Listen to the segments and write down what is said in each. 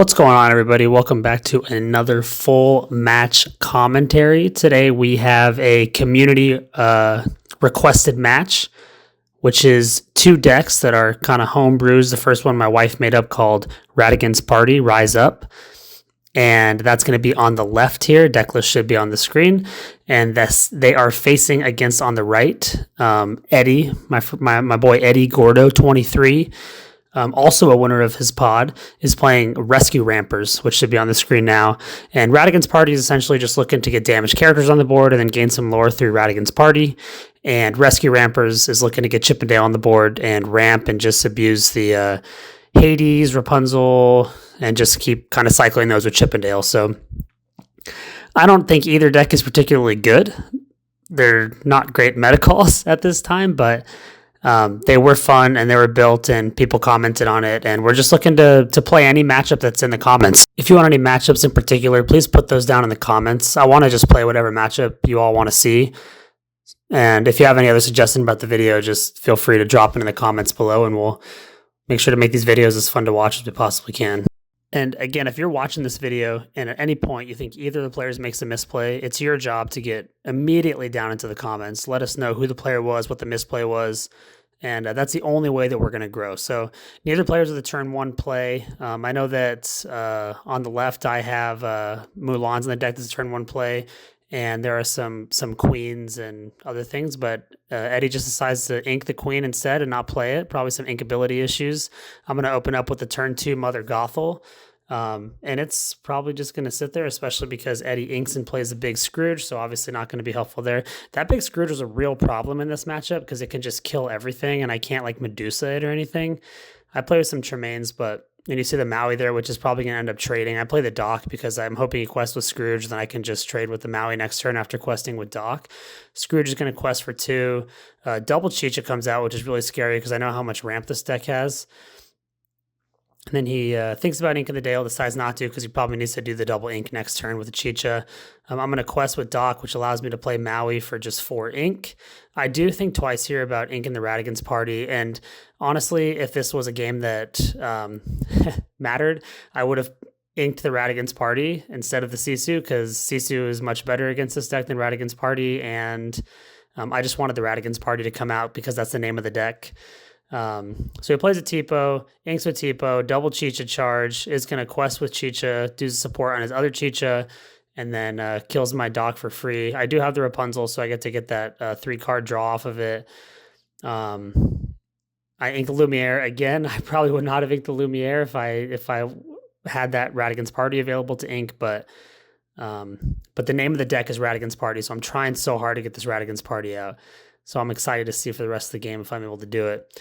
What's going on, everybody? Welcome back to another full match commentary. Today we have a community requested match, which is two decks that are kind of home brews. The first one my wife made up called Ratigan'S Party, Rise Up. And that's going to be on the left here. Deck list should be on the screen. And they are facing against on the right. Eddie, my boy Eddie Gordo, 23. Also a winner of his pod, is playing Rescue Rampers, which should be on the screen now. And Ratigan'S Party is essentially just looking to get damaged characters on the board and then gain some lore through Ratigan'S Party. And Rescue Rampers is looking to get Chippendale on the board and ramp and just abuse the Hades, Rapunzel, and just keep kind of cycling those with Chippendale. So I don't think either deck is particularly good. They're not great meta calls at this time, but they were fun and they were built and people commented on it, and we're just looking to play any matchup that's in the comments. If you want any matchups in particular, please put those down in the comments. I want to just play whatever matchup you all want to see. And if you have any other suggestions about the video, just feel free to drop it in the comments below and we'll make sure to make these videos as fun to watch as we possibly can. And again, if you're watching this video and at any point you think either of the players makes a misplay, it's your job to get immediately down into the comments. Let us know who the player was, what the misplay was, and that's the only way that we're going to grow. So neither players with a turn one play. I know that on the left I have Mulan's in the deck that's a turn one play, and there are some queens and other things, but Eddie just decides to ink the queen instead and not play it. Probably some inkability issues. I'm going to open up with the turn two Mother Gothel, and it's probably just going to sit there, especially because Eddie inks and plays a big Scrooge, so obviously not going to be helpful there. That big Scrooge was a real problem in this matchup because it can just kill everything, and I can't like Medusa it or anything. I play with some Tremaines, and you see the Maui there, which is probably going to end up trading. I play the Doc because I'm hoping he quests with Scrooge, then I can just trade with the Maui next turn after questing with Doc. Scrooge is going to quest for 2. Double Chicha comes out, which is really scary because I know how much ramp this deck has. And then he thinks about inking the Dale, decides not to because he probably needs to do the double ink next turn with the Chicha. I'm going to quest with Doc, which allows me to play Maui for just 4 ink. I do think twice here about inking the Ratigan'S Party, and honestly, if this was a game that mattered, I would have inked the Ratigan'S Party instead of the Sisu, because Sisu is much better against this deck than Ratigan'S Party, and I just wanted the Ratigan'S Party to come out because that's the name of the deck. So he plays a Tipo, inks with Tipo, double Chicha charge, is going to quest with Chicha, do support on his other Chicha, and then kills my Doc for free. I do have the Rapunzel, so I get to get that 3-card draw off of it. I ink the Lumiere again. I probably would not have inked the Lumiere if I had that Ratigan'S Party available to ink, but the name of the deck is Ratigan'S Party, so I'm trying so hard to get this Ratigan'S Party out. So I'm excited to see for the rest of the game if I'm able to do it.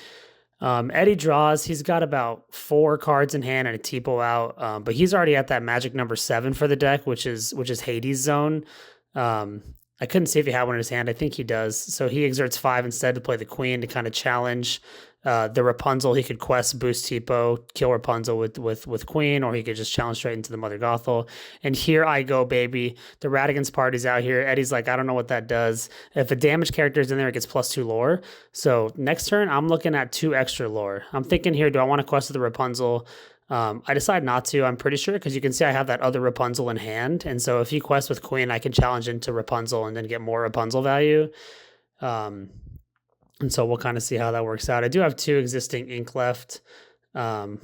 Eddie draws. He's got about 4 cards in hand and a Tipo out, but he's already at that magic number 7 for the deck, which is Hades Zone. I couldn't see if he had one in his hand. I think he does. So he exerts 5 instead to play the queen to kind of challenge the Rapunzel. He could quest, boost Tipo, kill Rapunzel with queen, or he could just challenge straight into the Mother Gothel. And here I go, baby. The Ratigan'S Party's out here. Eddie's like, I don't know what that does. If a damaged character is in there, it gets +2 lore. So next turn, I'm looking at 2 extra lore. I'm thinking here, do I want to quest with the Rapunzel? I decide not to, I'm pretty sure, because you can see I have that other Rapunzel in hand. And so if he quests with queen, I can challenge into Rapunzel and then get more Rapunzel value. And so we'll kind of see how that works out. I do have 2 existing ink left, but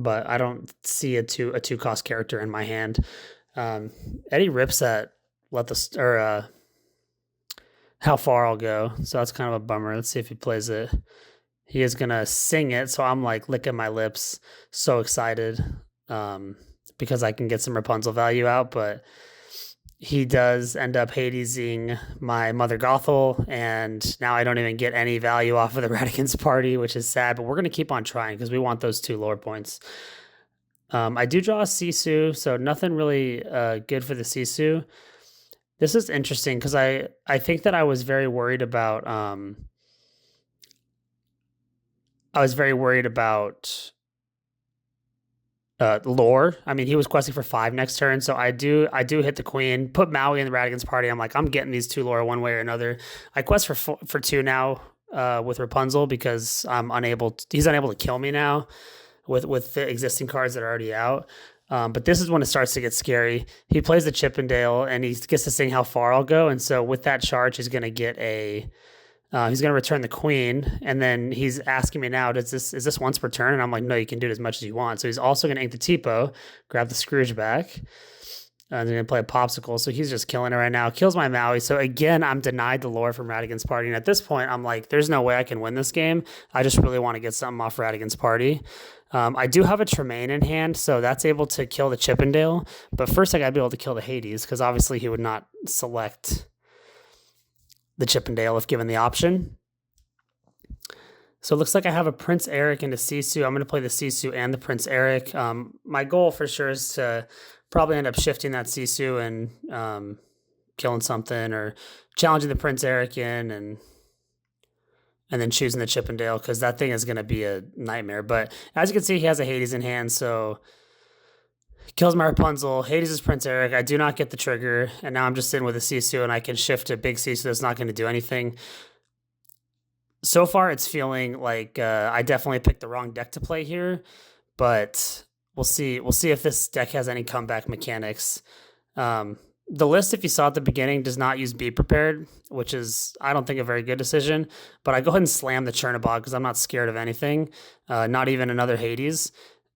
I don't see a 2-cost character in my hand. Eddie rips at how far I'll go. So that's kind of a bummer. Let's see if he plays it. He is going to sing it, so I'm like licking my lips, so excited because I can get some Rapunzel value out, but he does end up Hadesing my Mother Gothel, and now I don't even get any value off of the Ratigan'S Party, which is sad, but we're going to keep on trying because we want those 2 lore points. I do draw a Sisu, so nothing really good for the Sisu. This is interesting because I think that I was very worried about lore. I mean, he was questing for 5 next turn, so I do hit the queen, put Maui in the Ratigan'S Party. I'm like, I'm getting these 2 lore one way or another. I quest for 2 now with Rapunzel because he's unable to kill me now with the existing cards that are already out. But this is when it starts to get scary. He plays the Chippendale, and he gets to sing how far I'll go. And so with that charge, he's going to get a he's going to return the queen, and then he's asking me now, is this once per turn? And I'm like, no, you can do it as much as you want. So he's also going to ink the Tipo, grab the Scrooge back, and then going to play a Popsicle. So he's just killing it right now. Kills my Maui. So again, I'm denied the lore from Ratigan'S Party. And at this point, I'm like, there's no way I can win this game. I just really want to get something off Ratigan'S Party. I do have a Tremaine in hand, so that's able to kill the Chippendale. But first, I got to be able to kill the Hades, because obviously he would not select the Chippendale if given the option. So it looks like I have a Prince Eric into Sisu. I'm going to play the Sisu and the Prince Eric. My goal for sure is to probably end up shifting that Sisu and killing something, or challenging the Prince Eric in and then choosing the Chippendale, because that thing is going to be a nightmare. But as you can see, he has a Hades in hand, so kills my Rapunzel. Hades is Prince Eric. I do not get the trigger, and now I'm just sitting with a Sisu, and I can shift a big Sisu that's not going to do anything. So far, it's feeling like I definitely picked the wrong deck to play here, but we'll see. We'll see if this deck has any comeback mechanics. The list, if you saw at the beginning, does not use Be Prepared, which is, I don't think, a very good decision. But I go ahead and slam the Chernobog because I'm not scared of anything, not even another Hades.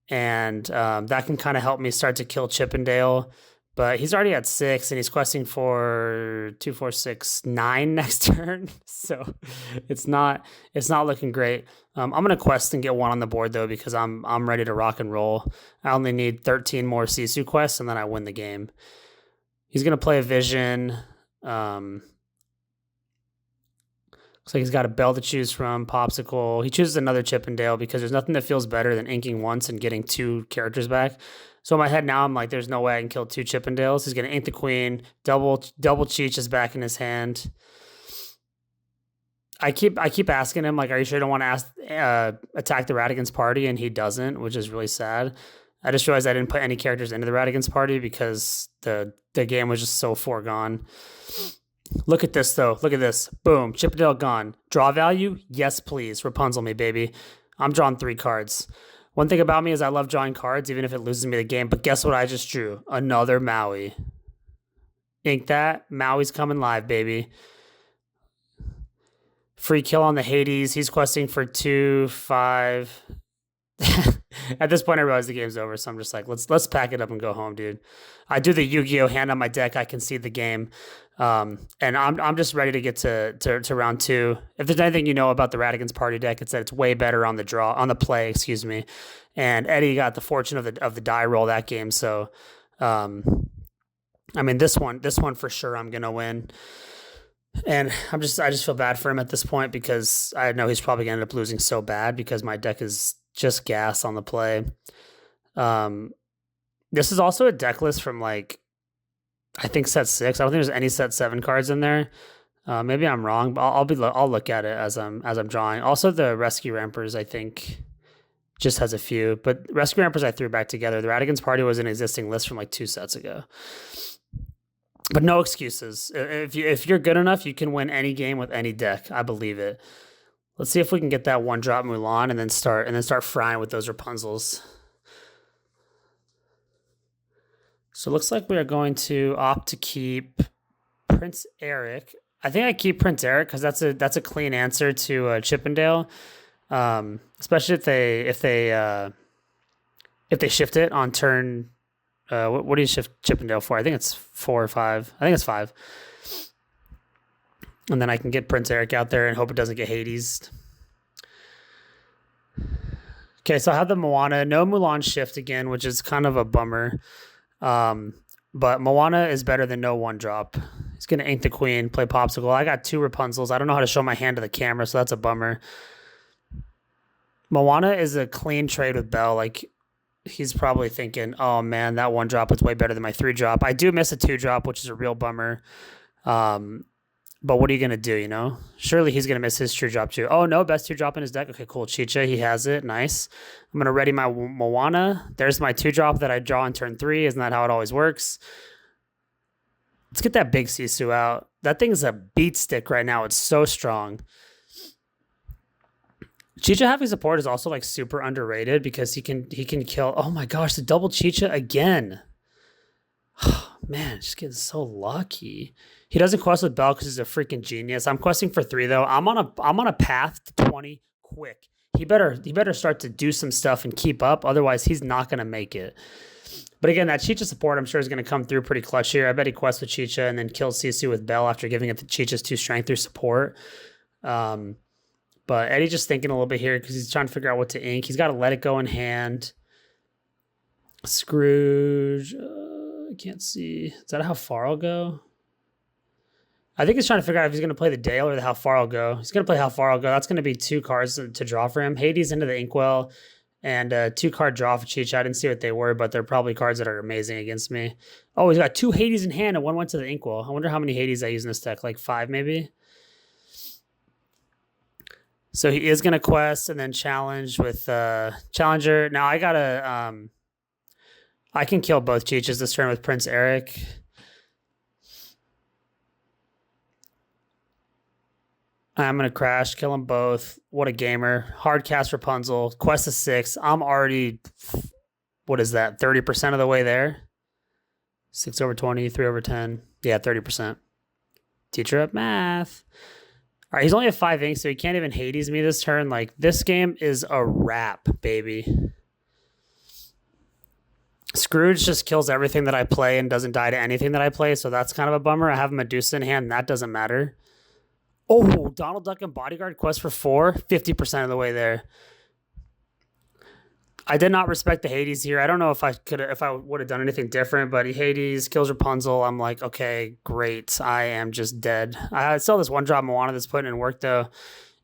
And that can kind of help me start to kill Chippendale. But he's already at 6, and he's questing for 2, 4, 6, 9 next turn. So it's not looking great. I'm gonna quest and get 1 on the board though, because I'm ready to rock and roll. I only need 13 more Sisu quests, and then I win the game. He's gonna play a Vision. Looks like he's got a Bell to choose from, Popsicle. He chooses another Chippendale because there's nothing that feels better than inking once and getting 2 characters back. So in my head now, I'm like, there's no way I can kill 2 Chippendales. He's going to ink the Queen. Double Cheech is back in his hand. I keep asking him, like, are you sure you don't want to attack the Ratigan'S Party? And he doesn't, which is really sad. I just realized I didn't put any characters into the Ratigan'S Party because the game was just so foregone. Look at this, though. Look at this. Boom. Chippendale gone. Draw value? Yes, please. Rapunzel me, baby. I'm drawing 3 cards. One thing about me is I love drawing cards, even if it loses me the game. But guess what I just drew? Another Maui. Ink that. Maui's coming live, baby. Free kill on the Hades. He's questing for 2, 5. At this point, I realize the game's over, so I'm just like, let's pack it up and go home, dude. I do the Yu-Gi-Oh hand on my deck. I concede the game, and I'm just ready to get to round 2. If there's anything you know about the Ratigan'S Party deck, it's that it's way better on the play. Excuse me. And Eddie got the fortune of the die roll that game, so I mean this one for sure I'm gonna win. And I just feel bad for him at this point because I know he's probably gonna end up losing so bad because my deck is just gas on the play. This is also a deck list from like, I think set 6. I don't think there's any set 7 cards in there. Maybe I'm wrong, but I'll look at it as I'm drawing. Also, the Rescue Rampers I think just has a few, but Rescue Rampers I threw back together. The Ratigan'S Party was an existing list from like 2 sets ago. But no excuses. If you're good enough, you can win any game with any deck. I believe it. Let's see if we can get that 1-drop Mulan and then start frying with those Rapunzels. So it looks like we are going to opt to keep Prince Eric. I think I keep Prince Eric because that's a clean answer to Chippendale, especially if they shift it on turn. What do you shift Chippendale for? I think it's 4 or 5. I think it's 5. And then I can get Prince Eric out there and hope it doesn't get Hades. Okay, so I have the Moana. No Mulan shift again, which is kind of a bummer. But Moana is better than no 1-drop. He's going to ink the Queen, play Popsicle. I got 2 Rapunzels. I don't know how to show my hand to the camera, so that's a bummer. Moana is a clean trade with Bell. Like, he's probably thinking, oh man, that 1-drop was way better than my 3-drop. I do miss a 2-drop, which is a real bummer. But what are you going to do, you know? Surely he's going to miss his true drop too. Oh, no, best 2-drop in his deck. Okay, cool. Chicha, he has it. Nice. I'm going to ready my Moana. There's my 2-drop that I draw on turn 3. Isn't that how it always works? Let's get that big Sisu out. That thing's a beat stick right now. It's so strong. Chicha having support is also like super underrated because he can kill. Oh my gosh, the double Chicha again. Man, just getting so lucky. He doesn't quest with Bell because he's a freaking genius. I'm questing for 3 though. I'm on a path to 20 quick. He better start to do some stuff and keep up. Otherwise, he's not gonna make it. But again, that Chicha support I'm sure is gonna come through pretty clutch here. I bet he quests with Chicha and then kills Sisu with Bell after giving it the Chicha's 2 strength through support. But Eddie's just thinking a little bit here because he's trying to figure out what to ink. He's got to let it go in hand. Scrooge. I can't see. Is that how far I'll go? I think he's trying to figure out if he's going to play the Dale or the How Far I'll Go. He's going to play How Far I'll Go. That's going to be 2 cards to draw for him. Hades into the Inkwell and 2-card draw for Chicha. I didn't see what they were, but they're probably cards that are amazing against me. Oh, he's got 2 Hades in hand and 1 went to the Inkwell. I wonder how many Hades I use in this deck. Like 5 maybe? So he is going to quest and then challenge with Challenger. Now I got to... I can kill both Chichas this turn with Prince Eric. I'm going to crash, kill them both. What a gamer. Hard cast Rapunzel. Quest is 6. I'm already, what is that, 30% of the way there? 6 over 20, 3 over 10. Yeah, 30%. Teacher up math. All right, he's only at 5 inks, so he can't even Hades me this turn. Like, this game is a wrap, baby. Scrooge just kills everything that I play and doesn't die to anything that I play, so that's kind of a bummer. I have Medusa in hand, and that doesn't matter. Oh, Donald Duck and Bodyguard quest for 4, 50% of the way there. I did not respect the Hades here. I don't know if I would have done anything different, but he Hades kills Rapunzel. I'm like, okay, great. I am just dead. I still this 1-drop Moana that's putting in work though.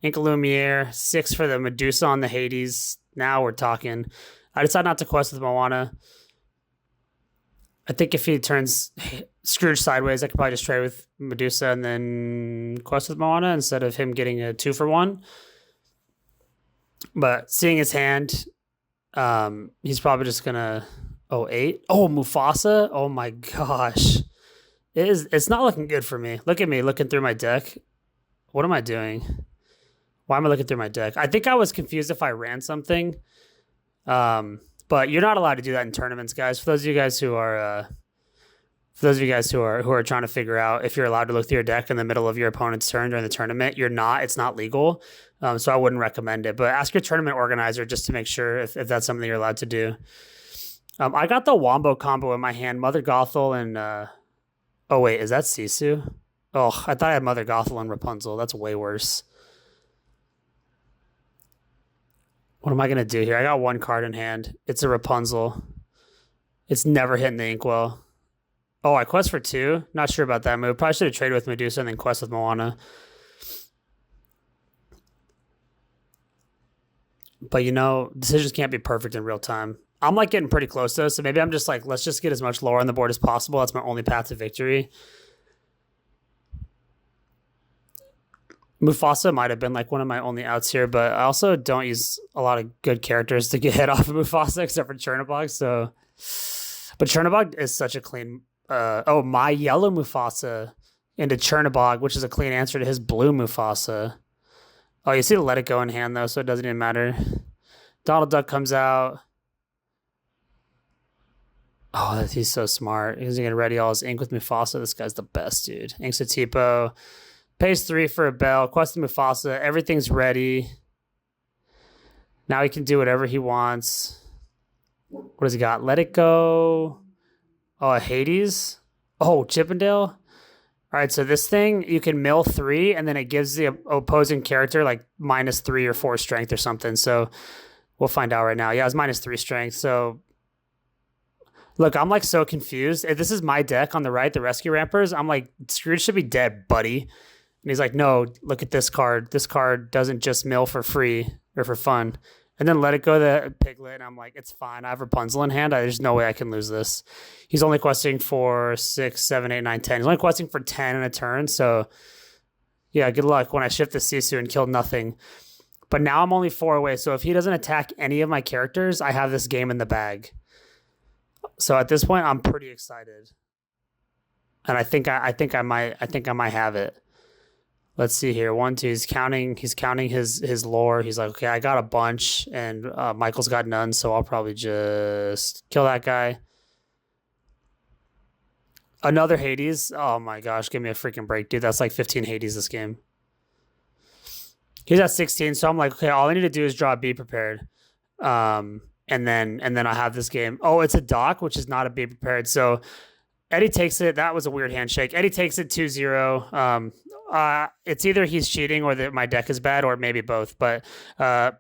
Inca Lumiere, 6 for the Medusa on the Hades. Now we're talking. I decided not to quest with Moana. I think if he turns Scrooge sideways, I could probably just trade with Medusa and then quest with Moana instead of him getting a 2-for-1. But seeing his hand, he's probably just gonna 8. Oh, Mufasa. Oh my gosh. It's not looking good for me. Look at me looking through my deck. What am I doing? Why am I looking through my deck? I think I was confused if I ran something. But you're not allowed to do that in tournaments, guys. For those of you guys who are trying to figure out if you're allowed to look through your deck in the middle of your opponent's turn during the tournament, you're not. It's not legal. So I wouldn't recommend it. But ask your tournament organizer just to make sure if that's something you're allowed to do. I got the Wombo combo in my hand. Mother Gothel and... oh, wait. Is that Sisu? Oh, I thought I had Mother Gothel and Rapunzel. That's way worse. What am I going to do here? I got 1 card in hand. It's a Rapunzel. It's never hitting the Inkwell. Oh, I quest for 2? Not sure about that move. Probably should have traded with Medusa and then quest with Moana. But, decisions can't be perfect in real time. I'm, getting pretty close, though, so maybe I'm just let's just get as much lore on the board as possible. That's my only path to victory. Mufasa might have been, one of my only outs here, but I also don't use a lot of good characters to get hit off of Mufasa, except for Chernobog, so... But Chernobog is such a clean... my yellow Mufasa into Chernobog, which is a clean answer to his blue Mufasa. Oh, you see the Let It Go in hand, though, so it doesn't even matter. Donald Duck comes out. Oh, he's so smart. He's going to ready all his ink with Mufasa. This guy's the best, dude. Inks a Tipo. Pays 3 for a Bell. Quest Mufasa. Everything's ready. Now he can do whatever he wants. What does he got? Let It Go. Oh, a Hades. Oh, Chippendale. All right, so this thing, you can mill 3, and then it gives the opposing character -3 or 4 strength or something. So we'll find out right now. Yeah, it's -3 strength. So look, I'm so confused. If this is my deck on the right, the Rescue Rampers, I'm Scrooge should be dead, buddy. And he's like, no, look at this card. This card doesn't just mill for free or for fun. And then Let It Go the Piglet, and I'm like, it's fine. I have Rapunzel in hand. There's no way I can lose this. He's only questing for 6, 7, 8, 9, 10. He's only questing for 10 in a turn, so yeah, good luck when I shift the Sisu and kill nothing. But now I'm only 4 away, so if he doesn't attack any of my characters, I have this game in the bag. So at this point, I'm pretty excited. And I think I might have it. Let's see here. 1, 2. He's counting. He's counting his lore. He's like, okay, I got a bunch, and Michael's got none, so I'll probably just kill that guy. Another Hades. Oh my gosh, give me a freaking break, dude. That's like 15 Hades this game. He's at 16, so I'm like, okay, all I need to do is draw Be Prepared. And then I have this game. Oh, it's a dock, which is not a Be Prepared. So Eddie takes it. That was a weird handshake. Eddie takes it 2-0. It's either he's cheating or that my deck is bad, or maybe both. But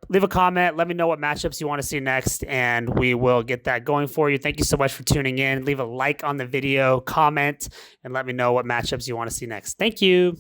leave a comment. Let me know what matchups you want to see next, and we will get that going for you. Thank you so much for tuning in. Leave a like on the video, comment, and let me know what matchups you want to see next. Thank you.